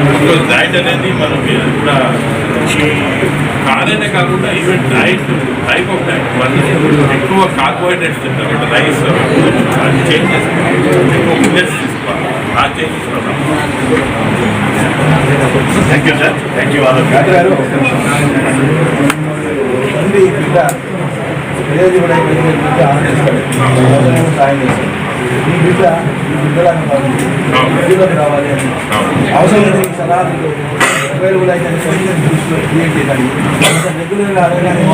Speaker 4: బికాజ్ డైట్ అనేది మనం కూడా కాదనే కాకుండా even diet type of diet మనం ఎక్కువ కార్బోహైడ్రేట్స్ తింటాం, అంటే రైస్ అది చేంజ్ చేసుకోవాలి, ఎక్కువ మిల్లెట్స్ తీసుకోవాలి. ఆ changes
Speaker 2: thank you sir. Thank you వాళ్ళ
Speaker 6: సాయం చేస్తారు. ఈ బిడ్డలకు రావాలి అని అవసరం లేదు. సలహాలు అవైలబుల్ అయితే క్రియేట్ చేయడానికి రెగ్యులర్గా అడగడానికి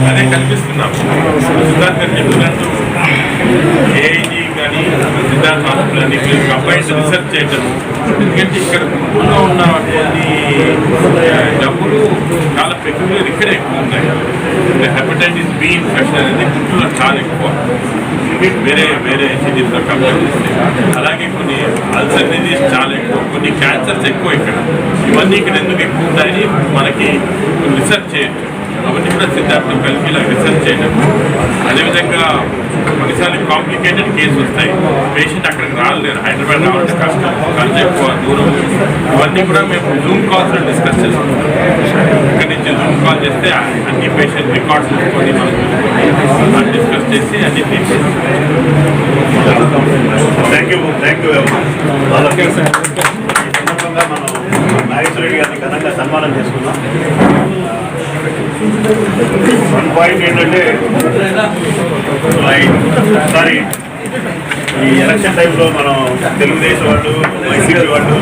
Speaker 4: అదే కనిపిస్తున్నాం. సిద్ధార్థ్ గారు చెప్పినట్టు ఏఐజీ కానీ సిద్ధార్థ్ హాస్పిటల్ అని కంబైన్డ్ రీసెర్చ్ చేయటము. ఎందుకంటే ఇక్కడ గుంటూరులో ఉన్న కొన్ని జబ్బులు చాలా పెక్యులర్ ఇక్కడే ఎక్కువ ఉన్నాయి. హెపటైటిస్ బి ఇన్ఫెక్షన్ అనేది గుంటూరులో చాలా ఎక్కువ, వేరే సిటీస్లో కంపేర్ చేస్తే. అలాగే కొన్ని అల్సర్ డిజీజ్ చాలా ఎక్కువ, కొన్ని క్యాన్సర్స్ ఎక్కువ ఇక్కడ. ఇవన్నీ ఇక్కడ ఎందుకు ఎక్కువ ఉంటాయని మనకి రీసెర్చ్ చేయొచ్చు. అవన్నీ కూడా సిద్ధార్థం కలిపి ఇలా రీసెర్చ్ చేయడం. అదేవిధంగా కొన్నిసార్లు కాంప్లికేటెడ్ కేసు వస్తాయి, పేషెంట్ అక్కడికి రాలేరు, హైదరాబాద్ రావాలంటే కష్టం, ఖర్చు ఎక్కువ, దూరం. ఇవన్నీ కూడా మేము జూమ్ కాల్స్లో డిస్కస్ చేసుకుంటాం. ఇక్కడి నుంచి జూమ్ కాల్ చేస్తే అన్ని పేషెంట్ రికార్డ్స్ తీసుకొని మనం డిస్కస్ చేసి అన్ని తీసేసి.
Speaker 2: థ్యాంక్ యూ వాళ్ళకి. సందర్భంగా మనం నాగేశ్వర రెడ్డి గారిని ఘనంగా సన్మానం చేసుకున్నాం. వన్ పాయింట్ ఏంటంటే సారీ ఈ ఎలక్షన్ టైంలో మనం తెలుగుదేశం వాళ్ళు, వైసీపీ వాళ్ళు,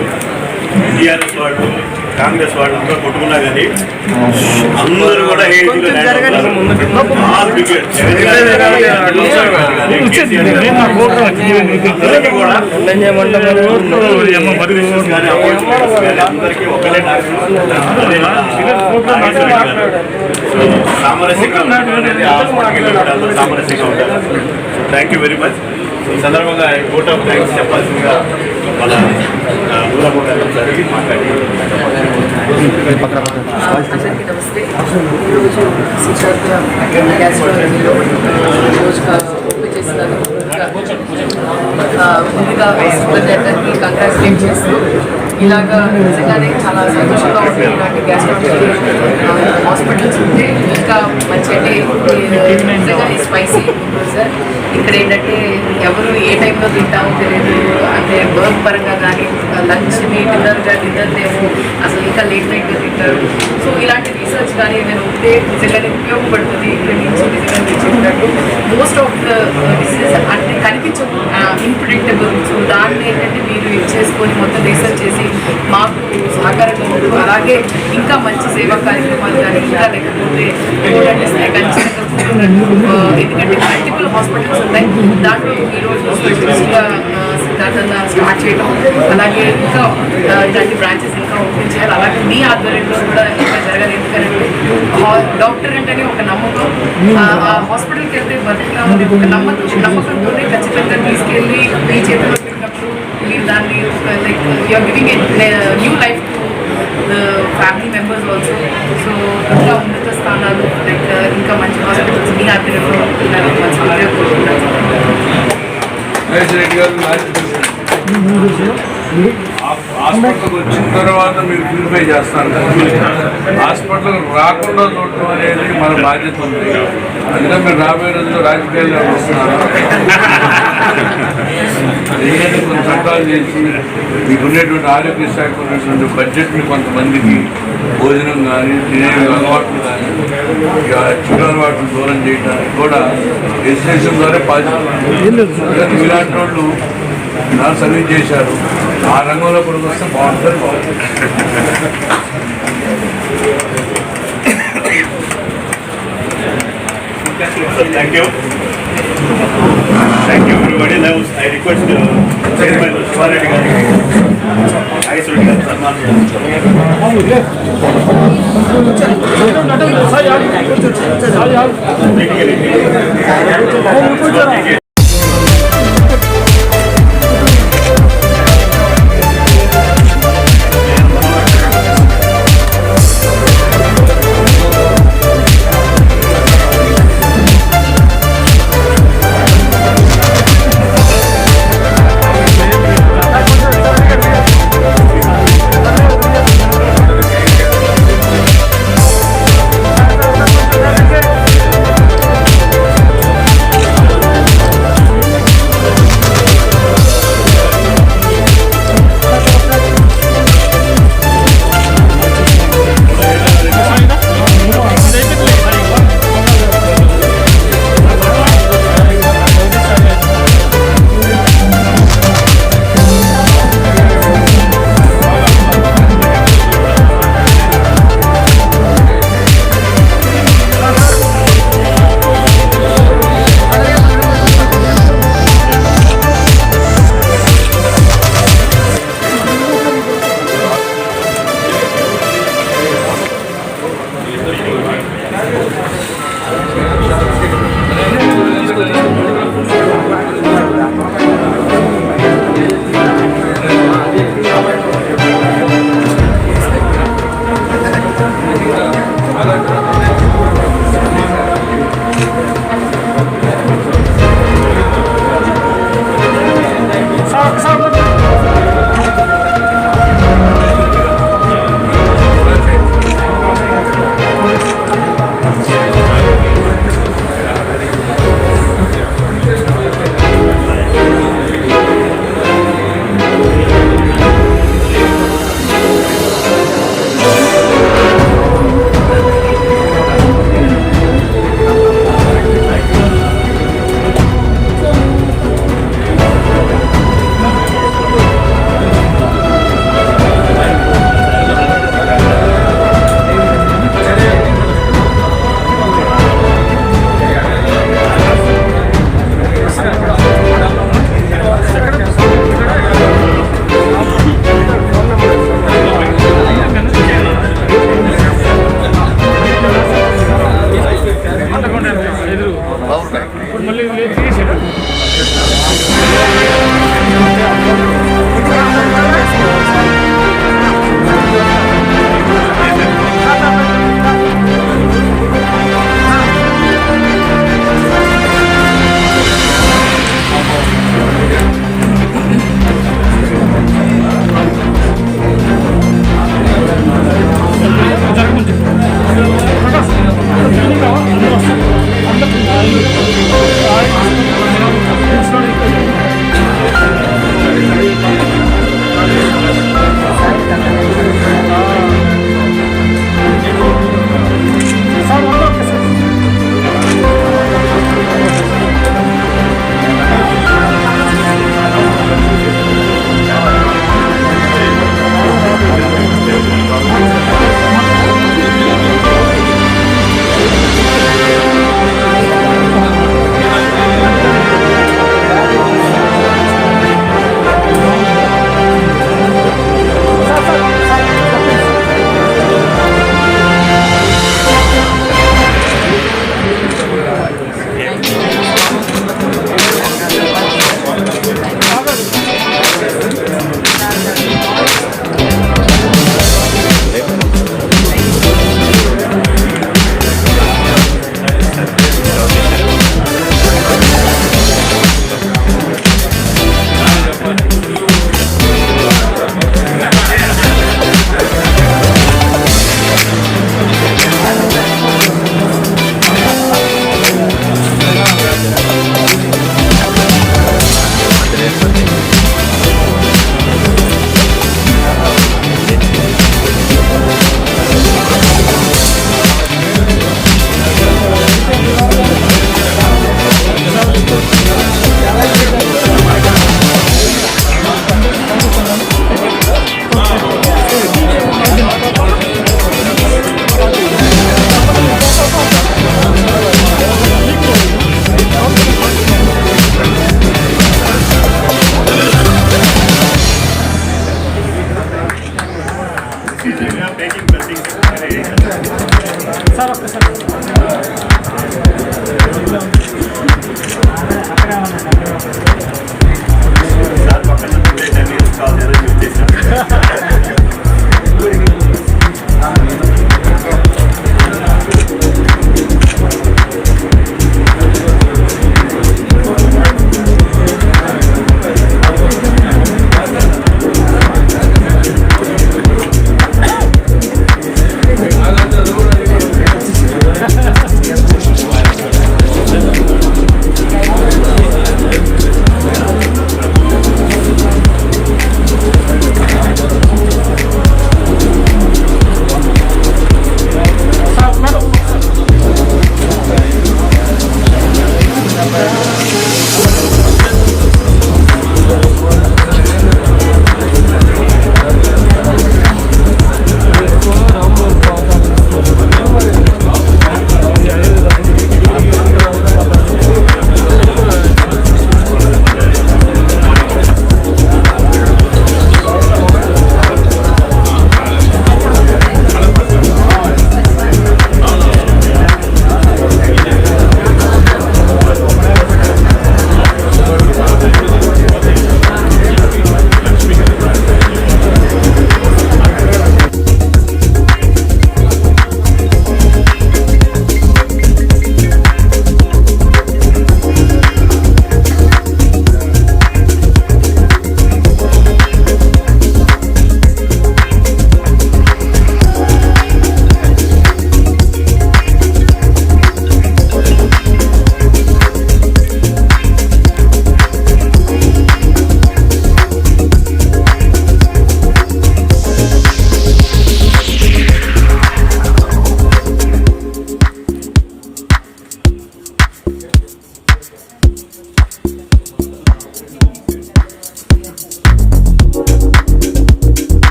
Speaker 2: టీఆర్ఎస్ వాళ్ళు, కాంగ్రెస్ వాళ్ళు అందరూ కొట్టుకున్నా కానీ అందరూ కూడా అందరికీ ఒకటే సామరస్యంగా సామరస్యంగా ఉంటారు. Thank you very much. ఈ సందర్భంగా ఓట్ ఆఫ్ థ్యాంక్స్ చెప్పాల్సిందిగా మన దూరమూడకి మాట్లాడి.
Speaker 8: అందరికీ నమస్తే. ఈరోజు సిద్ధార్థ గ్యాస్ట్రోలో ఓపెన్ చేసినందుకు ముందుగా సూపరింటెండెంట్కి కంగ్రాచులేట్ చేస్తూ ఇలాగా నిజంగానే చాలా సంతోషంగా ఉంటుంది. ఇలాంటి గ్యాస్ట్రో హాస్పిటల్స్ ఉంటే ఇంకా మంచి అంటే నిజంగానే స్పైసీ సార్. ఇక్కడ ఏంటంటే ఎవరు ఏ టైంలో తింటామో తెలియదు, అంటే వర్క్ పరంగా కానీ లంచ్ని డిన్నర్ ఏమో అసలు ఇంకా లేట్ నైట్గా తింటారు. సో ఇలాంటి రీసెర్చ్ కానీ ఏమైనా ఉంటే నిజంగానే ఉపయోగపడుతుంది. ఇక్కడ నుంచి నిజంగా చెప్పినట్టు మోస్ట్ ఆఫ్ ద డిసీజెస్ అంటే కనిపించవు, ఇన్ప్రిడిక్టబుల్. సో దాన్ని ఏంటంటే మీరు చేసుకొని మొత్తం రీసెర్చ్ చేసి మాకు సహకారంగా ఉంటూ అలాగే ఇంకా మంచి సేవా కార్యక్రమాలు కానీ ఇంకా లేకపోతే ఖచ్చితంగా ఎందుకంటే మల్టిపుల్ హాస్పిటల్స్ ఉన్నాయి. దాంట్లో ఈరోజు స్పెషలిస్ట్గా సిద్ధార్థంగా స్టార్ట్ చేయడం, అలాగే ఇంకా ఇలాంటి బ్రాంచెస్ ఇంకా ఓపెన్ చేయాలి. అలాగే మీ ఆధ్వర్యంలో కూడా ఇంకా జరగాలి. ఎందుకంటే డాక్టర్ అంటేనే ఒక నమ్మకం, ఆ హాస్పిటల్కి వెళ్తే బతుకుతా ఉంది ఒక నమ్మకంతోనే ఖచ్చితంగా తీసుకెళ్ళి మీ చేతిలో పెట్టినప్పుడు మీరు దాన్ని like you're giving new life to the family members also. So ఇంకా ఉన్నత స్థానాలు లైక్ ఇంకా మంచి హాస్పిటల్స్ మీ ఆధ్వర్యంలో ఉంటున్నారు, మంచి ఉపయోగపడుతున్నారు.
Speaker 7: హాస్పిటల్కి వచ్చిన తర్వాత మీరు ప్యూరిఫై చేస్తారు కదా, హాస్పిటల్కి రాకుండా చూడటం అనేది మన బాధ్యత ఉంది. అందుకే మీరు రాబోయే రోజుల్లో రాజకీయాల్లో వస్తున్నారు. ఎందుకంటే కొన్ని చట్టాలు చేసి మీకు ఉన్నటువంటి ఆరోగ్య శాఖ ఉన్నటువంటి బడ్జెట్ని కొంతమందికి భోజనం కానీ తినే అలవాట్లు కానీ చెడు అలవాట్లు దూరం చేయడానికి కూడా లెజిస్లేషన్ ద్వారా బాధ్యత. ఇలాంటి వాళ్ళు నా సర్వీస్ చేశారు, ఆ రంగంలో కూడా వస్తే బాగుంటుంది.
Speaker 2: Thank you. Thank you everybody. Now I request Chairman Shivareddy garu, Nageswareddy garu సన్మానం.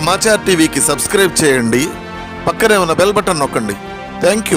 Speaker 1: సమాచార్ టీవీకి సబ్స్క్రైబ్ చేయండి, పక్కనే ఉన్న బెల్ బటన్ నొక్కండి. Thank you.